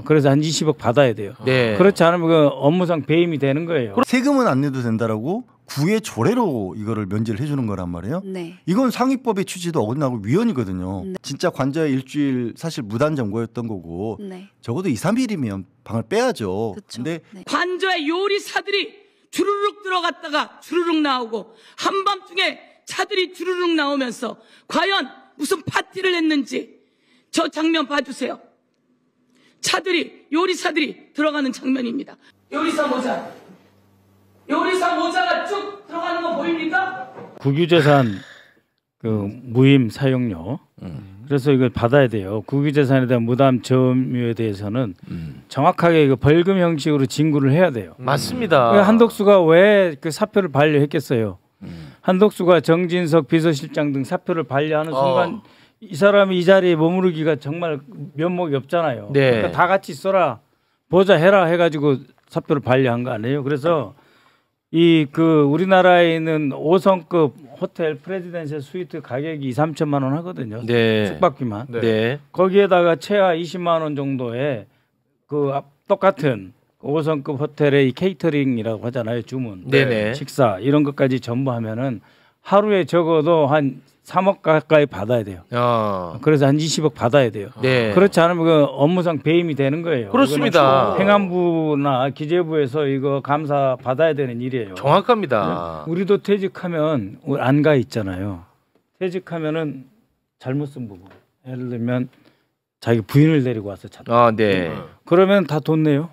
그래서 한 20억 받아야 돼요. 네. 그렇지 않으면 그 업무상 배임이 되는 거예요. 세금은 안 내도 된다라고 구의 조례로 이거를 면제를 해주는 거란 말이에요. 네. 이건 상위법의 취지도 어긋나고 위헌이거든요. 네. 진짜 관저에 일주일 사실 무단 점거였던 거고 네. 적어도 2, 3일이면 방을 빼야죠. 그쵸. 근데 네. 관저에 요리사들이 주르륵 들어갔다가 주르륵 나오고 한밤중에 차들이 주르륵 나오면서 과연 무슨 파티를 했는지 저 장면 봐주세요. 차들이 요리사들이 들어가는 장면입니다. 요리사 모자가 쭉 들어가는 거 보입니까? 국유재산 그 무임 사용료. 그래서 이걸 받아야 돼요. 국유재산에 대한 무단 점유에 대해서는 정확하게 그 벌금 형식으로 징구를 해야 돼요. 맞습니다. 한덕수가 왜 그 사표를 반려했겠어요? 한덕수가 정진석 비서실장 등 사표를 반려하는 순간 이 사람이 이 자리에 머무르기가 정말 면목이 없잖아요. 네. 그러니까 다 같이 써라, 보자 해라 해가지고 사표를 반려한 거 아니에요? 그래서 이 그 우리나라에 있는 5성급 호텔 프레지덴셜 스위트 가격이 2, 3천만 원 하거든요. 네. 숙박비만. 네. 거기에다가 최하 20만 원 정도의 그 똑같은 5성급 호텔의 이 케이터링이라고 하잖아요. 주문, 네네. 식사 이런 것까지 전부 하면은 하루에 적어도 한 3억 가까이 받아야 돼요. 그래서 한 20억 받아야 돼요. 네. 그렇지 않으면 그 업무상 배임이 되는 거예요. 그렇습니다. 행안부나 기재부에서 이거 감사 받아야 되는 일이에요. 정확합니다. 우리도 퇴직하면 안가 있잖아요. 퇴직하면은 잘못 쓴 부분. 예를 들면 자기 부인을 데리고 와서 잤다. 네. 그러면 다 돈 내요.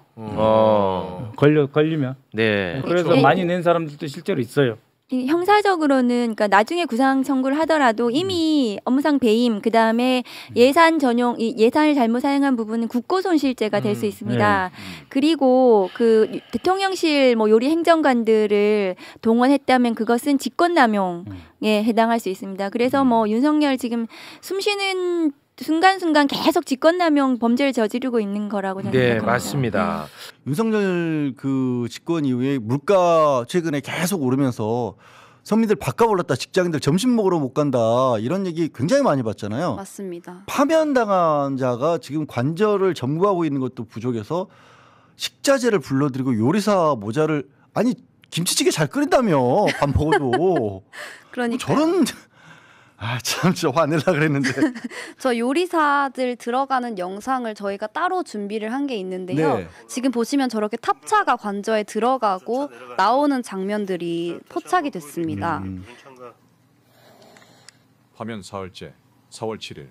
걸리면. 네. 그래서 그렇죠. 많이 낸 사람들도 실제로 있어요. 형사적으로는 그러니까 나중에 구상 청구를 하더라도 이미 업무상 배임 그다음에 예산 전용 예산을 잘못 사용한 부분은 국고손실죄가 될 수 있습니다. 그리고 그 대통령실 뭐 요리 행정관들을 동원했다면 그것은 직권남용에 해당할 수 있습니다. 그래서 뭐 윤석열 지금 숨쉬는 순간순간 계속 직권남용 범죄를 저지르고 있는 거라고 저는 생각합니다. 맞습니다. 윤석열 그 집권 이후에 물가 최근에 계속 오르면서 서민들 밥값 올랐다, 직장인들 점심 먹으러 못 간다 이런 얘기 굉장히 많이 봤잖아요. 맞습니다. 파면당한 자가 지금 관절을 점거하고 있는 것도 부족해서 식자재를 불러들이고 요리사 모자를 아니 김치찌개 잘 끓인다며 밥 먹어도 그러니까 저런 참 진짜 화내려고 그랬는데 저 요리사들 들어가는 영상을 저희가 따로 준비를 한 게 있는데요. 네. 지금 보시면 저렇게 탑차가 관저에 들어가고 나오는 장면들이 포착이 됐습니다. 파면 사흘째 4월 7일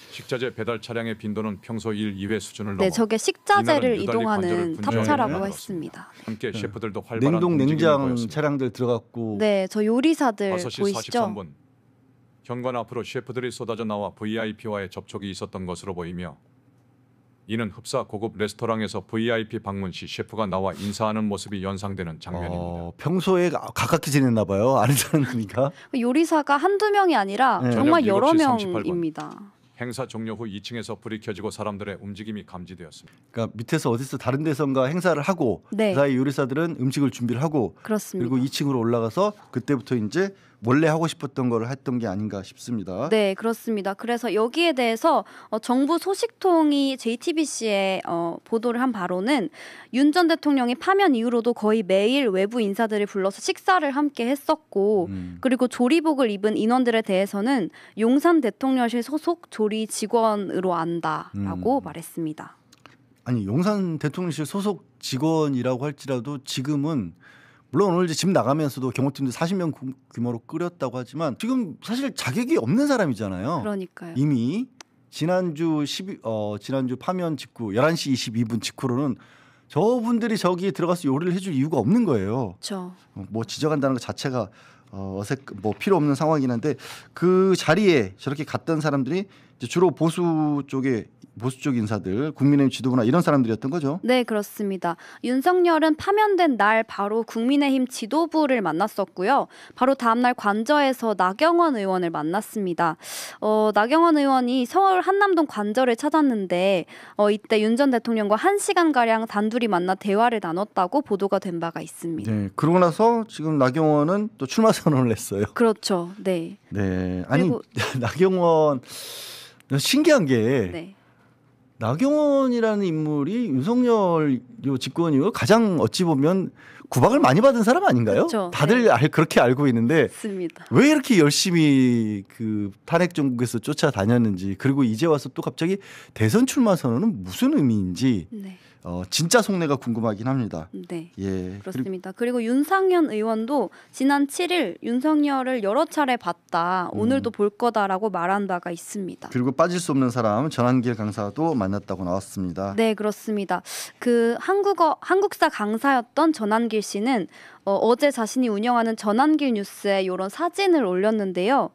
식자재 배달 차량의 빈도는 평소 1, 2회 수준을 네, 넘어 저게 식자재를 이날은 유달리 이동하는 관절을 분주하게 탑차라고 만들었습니다. 했습니다. 함께 셰프들도 활발한 냉동 움직임을 냉장 보였습니다. 차량들 들어갔고 네, 저 요리사들 5시 보이시죠? 43분 현관 앞으로 셰프들이 쏟아져 나와 VIP와의 접촉이 있었던 것으로 보이며 이는 흡사 고급 레스토랑에서 VIP 방문 시 셰프가 나와 인사하는 모습이 연상되는 장면입니다. 평소에 가깝게 지냈나 봐요. 아는 사람이니까. 요리사가 한두 명이 아니라 네. 정말 저녁 여러 7시 38분. 명입니다. 행사 종료 후 2층에서 불이 켜지고 사람들의 움직임이 감지되었습니다. 그러니까 밑에서 어디서 다른 데선가 행사를 하고 네. 그 사이 요리사들은 음식을 준비를 하고 그렇습니다. 그리고 2층으로 올라가서 그때부터 이제 원래 하고 싶었던 걸 했던 게 아닌가 싶습니다. 네, 그렇습니다. 그래서 여기에 대해서 정부 소식통이 JTBC에 보도를 한 바로는 윤 전 대통령이 파면 이후로도 거의 매일 외부 인사들을 불러서 식사를 함께 했었고 그리고 조리복을 입은 인원들에 대해서는 용산 대통령실 소속 조리 직원으로 안다라고 말했습니다. 아니 용산 대통령실 소속 직원이라고 할지라도 지금은 물론 오늘 이제 집 나가면서도 경호팀들 40명 규모로 끌었다고 하지만 지금 사실 자격이 없는 사람이잖아요. 그러니까요. 이미 지난주 파면 직후 11시 22분 직후로는 저분들이 저기에 들어가서 요리를 해줄 이유가 없는 거예요. 그렇죠. 뭐 지적한다는 것 자체가 뭐 필요 없는 상황이긴 한데 그 자리에 저렇게 갔던 사람들이 이제 주로 보수 쪽 인사들, 국민의힘 지도부나 이런 사람들이었던 거죠. 네, 그렇습니다. 윤석열은 파면된 날 바로 국민의힘 지도부를 만났었고요. 바로 다음 날 관저에서 나경원 의원을 만났습니다. 나경원 의원이 서울 한남동 관저를 찾았는데 이때 윤 전 대통령과 1시간가량 단둘이 만나 대화를 나눴다고 보도가 된 바가 있습니다. 네, 그러고 나서 지금 나경원은 또 출마 선언을 했어요. 그렇죠. 네. 네, 아니 그리고... 나경원 신기한 게 네. 나경원이라는 인물이 윤석열 요 집권 이후 가장 어찌 보면 구박을 많이 받은 사람 아닌가요? 그렇죠. 다들 네. 그렇게 알고 있는데 맞습니다. 왜 이렇게 열심히 그 탄핵 정국에서 쫓아다녔는지, 그리고 이제 와서 또 갑자기 대선 출마 선언은 무슨 의미인지 네. 진짜 속내가 궁금하긴 합니다. 네. 예. 그렇습니다. 그리고 윤상현 의원도 지난 7일 윤석열을 여러 차례 봤다. 오늘도 볼 거다라고 말한 바가 있습니다. 그리고 빠질 수 없는 사람 전한길 강사도 만났다고 나왔습니다. 네, 그렇습니다. 그 한국사 강사였던 전한길 씨는 어제 자신이 운영하는 전한길 뉴스에 이런 사진을 올렸는데요.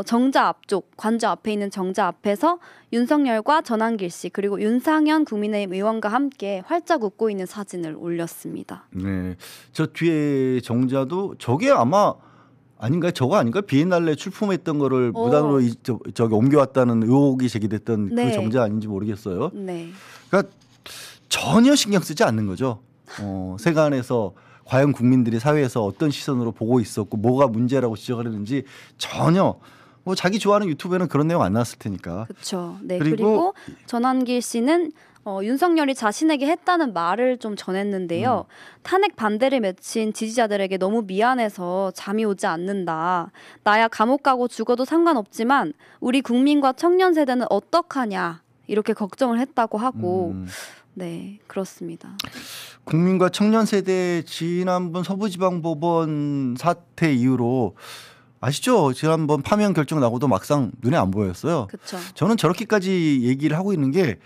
정자 앞쪽, 관저 앞에 있는 정자 앞에서 윤석열과 전한길 씨 그리고 윤상현 국민의힘 의원과 함께 활짝 웃고 있는 사진을 올렸습니다. 네, 저 뒤에 정자도 저게 아마 아닌가요? 저거 아닌가요? 비엔날레 출품했던 거를 무단으로 저기 옮겨왔다는 의혹이 제기됐던 네. 그 정자 아닌지 모르겠어요. 네, 그러니까 전혀 신경 쓰지 않는 거죠. 세간에서 과연 국민들이 사회에서 어떤 시선으로 보고 있었고 뭐가 문제라고 지적을 했는지 전혀 뭐 자기 좋아하는 유튜브에는 그런 내용 안 나왔을 테니까. 그렇죠. 네, 그리고 그리고 전한길 씨는 윤석열이 자신에게 했다는 말을 좀 전했는데요. 탄핵 반대를 맺힌 지지자들에게 너무 미안해서 잠이 오지 않는다. 나야 감옥 가고 죽어도 상관없지만 우리 국민과 청년 세대는 어떡하냐 이렇게 걱정을 했다고 하고 네, 그렇습니다. 국민과 청년 세대 지난번 서부지방법원 사태 이후로 아시죠? 지난번 파면 결정 나고도 막상 눈에 안 보였어요. 그렇죠. 저는 저렇게까지 얘기를 하고 있는 게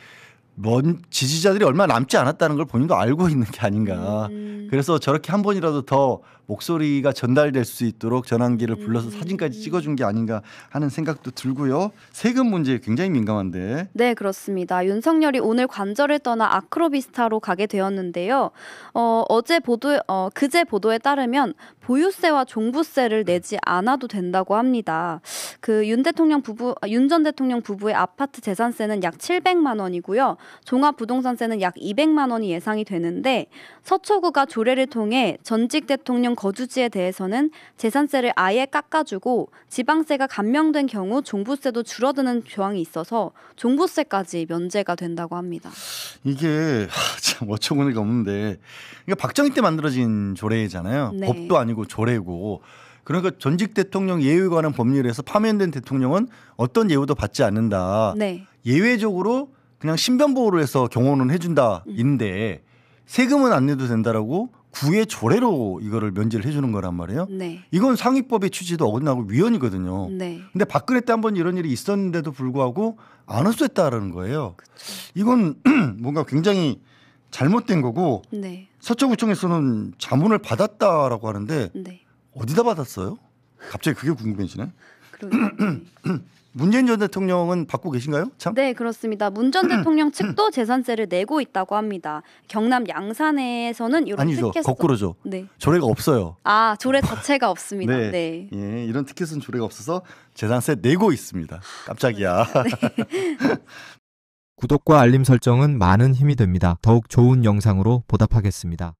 지지자들이 얼마 남지 않았다는 걸 본인도 알고 있는 게 아닌가. 그래서 저렇게 한 번이라도 더 목소리가 전달될 수 있도록 전환기를 불러서 사진까지 찍어준 게 아닌가 하는 생각도 들고요. 세금 문제 굉장히 민감한데. 네, 그렇습니다. 윤석열이 오늘 관저를 떠나 아크로비스타로 가게 되었는데요. 그제 보도에 따르면 보유세와 종부세를 내지 않아도 된다고 합니다. 그 윤 전 대통령 부부의 아파트 재산세는 약 700만 원이고요. 종합부동산세는 약 200만 원이 예상이 되는데 서초구가 조례를 통해 전직 대통령 거주지에 대해서는 재산세를 아예 깎아주고 지방세가 감면된 경우 종부세도 줄어드는 조항이 있어서 종부세까지 면제가 된다고 합니다. 이게 참 어처구니가 없는데 이게 박정희 때 만들어진 조례잖아요. 네. 법도 아니고 조례고. 그러니까 전직 대통령 예우에 관한 법률에서 파면된 대통령은 어떤 예우도 받지 않는다. 네. 예외적으로 그냥 신변보호를 해서 경호는 해준다인데 세금은 안 내도 된다라고 구의 조례로 이거를 면제를 해주는 거란 말이에요. 네. 이건 상위법의 취지도 어긋나고 위헌이거든요. 네. 근데 박근혜 때 한번 이런 일이 있었는데도 불구하고 안 흡수했다라는 거예요. 이건 뭔가 굉장히 잘못된 거고 네. 서초구청에서는 자문을 받았다라고 하는데 네. 어디다 받았어요? 갑자기 그게 궁금해지네. 그러게요. 문재인 전 대통령은 받고 계신가요? 참? 네, 그렇습니다. 문 전 대통령 측도 재산세를 내고 있다고 합니다. 경남 양산에서는 이런 아니죠. 티켓 거꾸로죠. 네. 조례가 없어요. 아, 조례 자체가 없습니다. 네. 네. 예, 이런 티켓은 조례가 없어서 재산세 내고 있습니다. 깜짝이야. 구독과 알림 설정은 많은 힘이 됩니다. 더욱 좋은 영상으로 보답하겠습니다.